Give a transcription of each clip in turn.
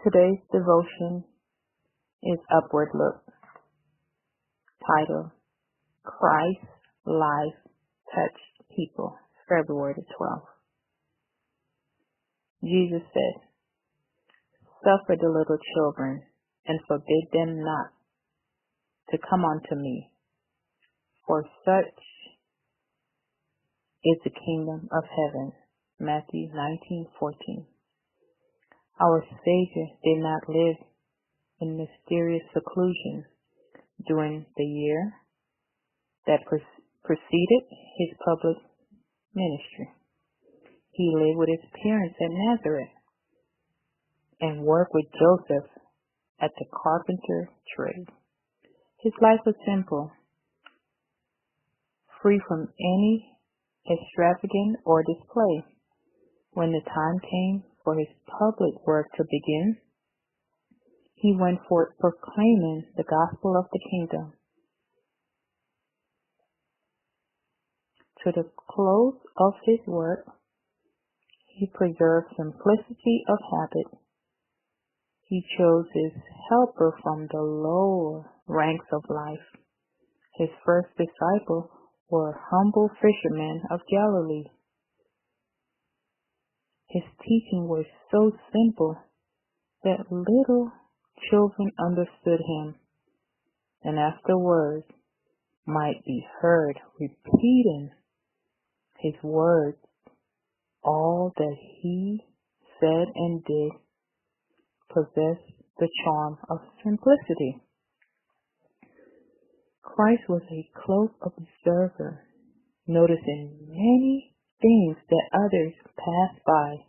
Today's devotion is Upward Look, titled Christ's Life Touched People, February the 12th. Jesus said, "Suffer the little children, and forbid them not to come unto me, for such is the kingdom of heaven." Matthew 19:14. Our Savior did not live in mysterious seclusion during the year that preceded his public ministry. He lived with his parents at Nazareth and worked with Joseph at the carpenter trade. His life was simple, free from any extravagance or display. When the time came for his public work to begin, he went forth proclaiming the gospel of the kingdom. To the close of his work, he preserved simplicity of habit. He chose his helper from the lower ranks of life. His first disciples were humble fishermen of Galilee. His teaching was so simple that little children understood him, and afterwards might be heard repeating his words. All that he said and did possessed the charm of simplicity. Christ was a close observer, noticing many things that others passed by.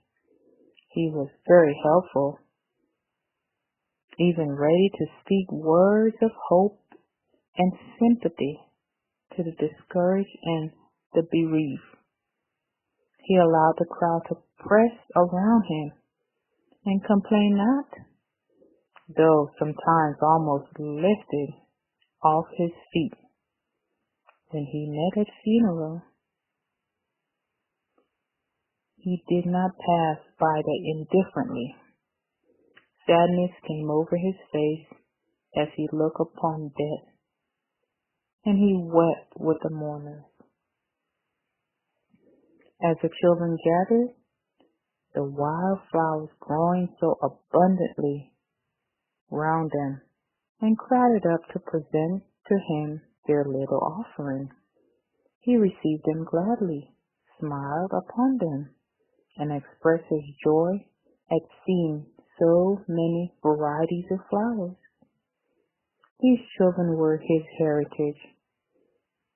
He was very helpful, even ready to speak words of hope and sympathy to the discouraged and the bereaved. He allowed the crowd to press around him and complain not, though sometimes almost lifted off his feet. When he met at funeral, he did not pass by that indifferently. Sadness came over his face as he looked upon death, and he wept with the mourners. As the children gathered, the wild flowers growing so abundantly round them, and crowded up to present to him their little offering, he received them gladly, smiled upon them, and expressed his joy at seeing so many varieties of flowers. These children were his heritage.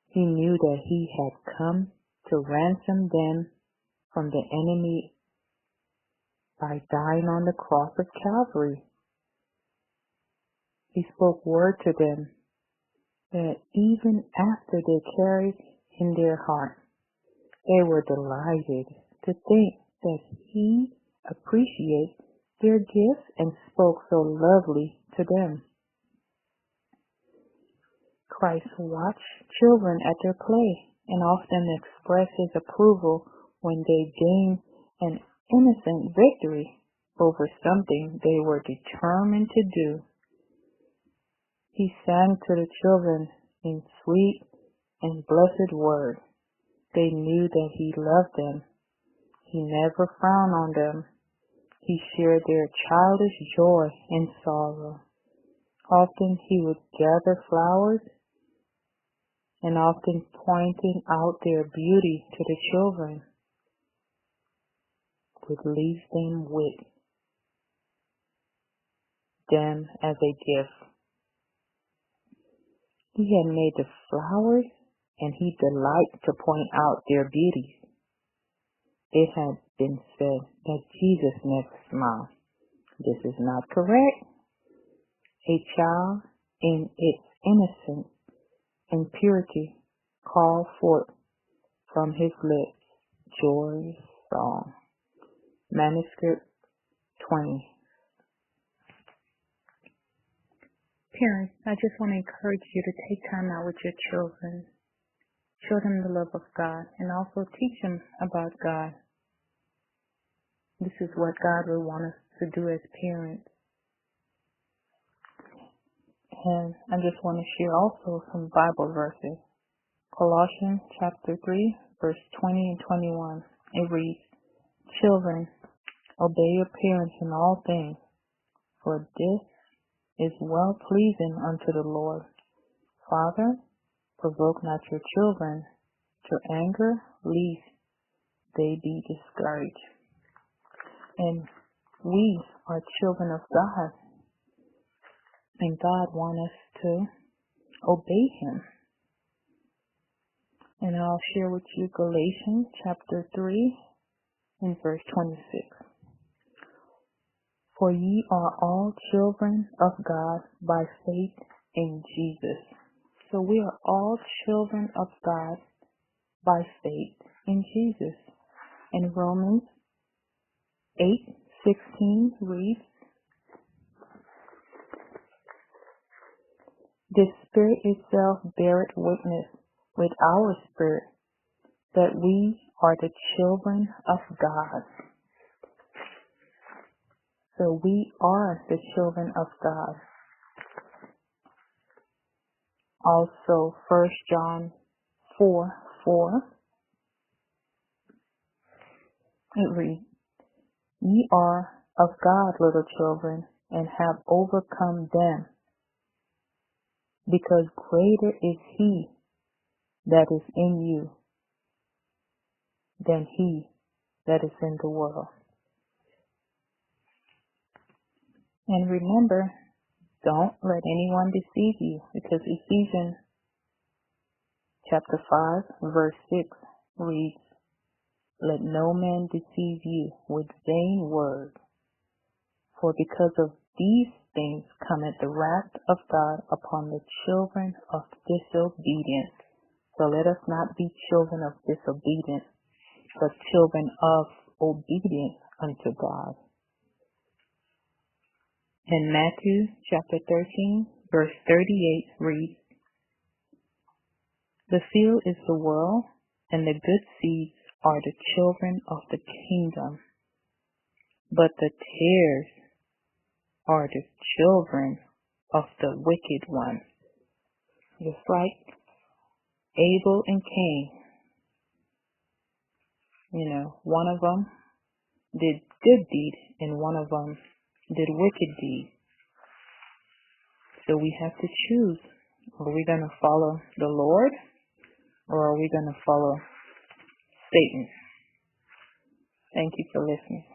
He knew that he had come to ransom them from the enemy by dying on the cross of Calvary. He spoke word to them that even after they carried in their heart, they were delighted to think that he appreciated their gifts and spoke so lovely to them. Christ watched children at their play and often expressed his approval when they gained an innocent victory over something they were determined to do. He sang to the children in sweet and blessed words. They knew that he loved them. He never frowned on them. He shared their childish joy and sorrow. Often he would gather flowers, and often pointing out their beauty to the children, would leave them with them as a gift. He had made the flowers, and he delighted to point out their beauties. It had been said that Jesus never smiled. This is not correct. A child in its innocence and purity called forth from his lips joyous song. Manuscript 20. Parents, I just want to encourage you to take time out with your children. Show them the love of God and also teach them about God. This is what God will want us to do as parents. And I just want to share also some Bible verses. Colossians chapter 3, verse 20 and 21. It reads, "Children, obey your parents in all things, for this is well pleasing unto the Lord. Father, provoke not your children to anger, lest they be discouraged." And we are children of God, and God wants us to obey Him. And I'll share with you Galatians chapter 3 and verse 26. "For ye are all children of God by faith in Jesus." So we are all children of God by faith in Jesus. And Romans 8:16 reads, "The Spirit itself beareth witness with our spirit that we are the children of God." So we are the children of God. Also, 1 John 4:4, it reads, "Ye are of God, little children, and have overcome them, because greater is He that is in you than he that is in the world." And remember, don't let anyone deceive you, because Ephesians chapter 5, verse 6 reads, "Let no man deceive you with vain words, for because of these things cometh the wrath of God upon the children of disobedience." So let us not be children of disobedience, but children of obedience unto God. And Matthew chapter 13, verse 38 reads, "The field is the world, and the good seeds are the children of the kingdom, but the tares are the children of the wicked one." Just like Abel and Cain, one of them did good deed and one of them did wicked deed. So we have to choose. Are we going to follow the Lord, or are we going to follow Satan? Thank you for listening.